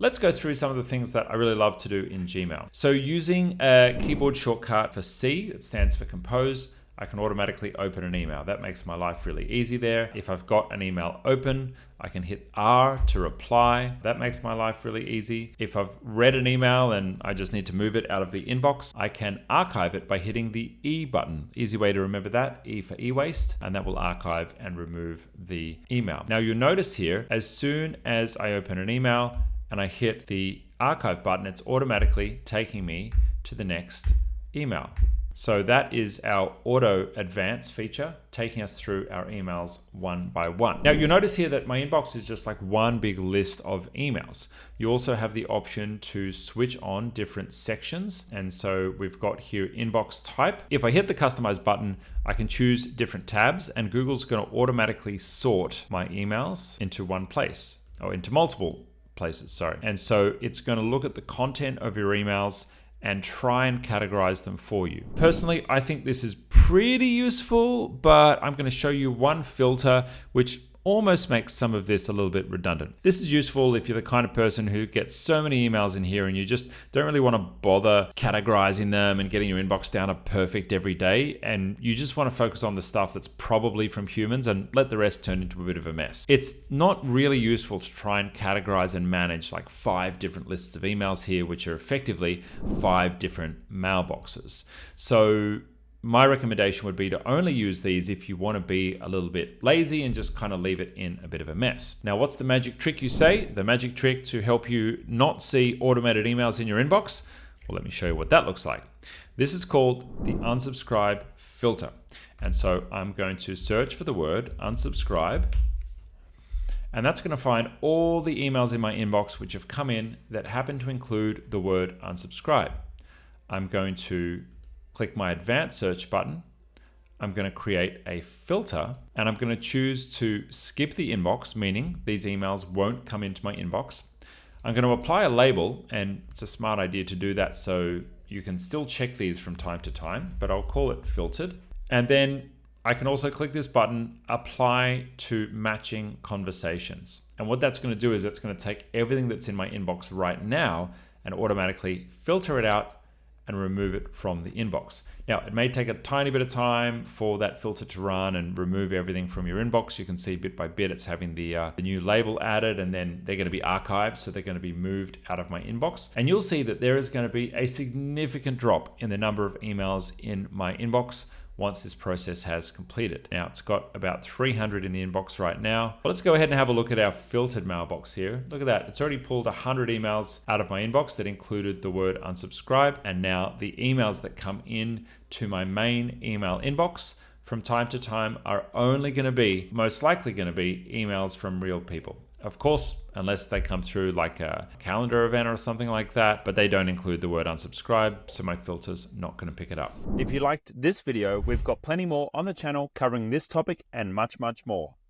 let's go through some of the things that I really love to do in Gmail. So using a keyboard shortcut for C, it stands for compose, I can automatically open an email. That makes my life really easy there. If I've got an email open, I can hit R to reply. That makes my life really easy. If I've read an email and I just need to move it out of the inbox, I can archive it by hitting the E button. Easy way to remember that, E for e-waste, and that will archive and remove the email. Now you'll notice here, as soon as I open an email and I hit the archive button, it's automatically taking me to the next email. So that is our auto advance feature, taking us through our emails one by one. Now you'll notice here that my inbox is just like one big list of emails. You also have the option to switch on different sections. And so we've got here inbox type. If I hit the customize button, I can choose different tabs and Google's going to automatically sort my emails into one place, or into multiple places, sorry. And so it's going to look at the content of your emails and try and categorize them for you. Personally, I think this is pretty useful, but I'm going to show you one filter which almost makes some of this a little bit redundant. This is useful if you're the kind of person who gets so many emails in here and you just don't really want to bother categorizing them and getting your inbox down to perfect every day, and you just want to focus on the stuff that's probably from humans and let the rest turn into a bit of a mess. It's not really useful to try and categorize and manage like 5 different lists of emails here, which are effectively 5 different mailboxes. So my recommendation would be to only use these if you want to be a little bit lazy and just kind of leave it in a bit of a mess. Now, what's the magic trick, you say? The magic trick to help you not see automated emails in your inbox? Well, let me show you what that looks like. This is called the unsubscribe filter. And so I'm going to search for the word unsubscribe, and that's going to find all the emails in my inbox which have come in that happen to include the word unsubscribe. I'm going to click my advanced search button. I'm going to create a filter and I'm going to choose to skip the inbox, meaning these emails won't come into my inbox. I'm going to apply a label, and it's a smart idea to do that so you can still check these from time to time, but I'll call it filtered. And then I can also click this button, apply to matching conversations. And what that's going to do is it's going to take everything that's in my inbox right now and automatically filter it out and remove it from the inbox. Now, it may take a tiny bit of time for that filter to run and remove everything from your inbox. You can see bit by bit it's having the new label added, and then they're going to be archived, so they're going to be moved out of my inbox. And you'll see that there is going to be a significant drop in the number of emails in my inbox once this process has completed. Now, it's got about 300 in the inbox right now. But let's go ahead and have a look at our filtered mailbox here. Look at that. It's already pulled 100 emails out of my inbox that included the word unsubscribe. And now the emails that come in to my main email inbox from time to time are only going to be, most likely going to be, emails from real people. Of course, unless they come through like a calendar event or something like that, but they don't include the word unsubscribe, so my filter's not going to pick it up. If you liked this video, we've got plenty more on the channel covering this topic and much, much more.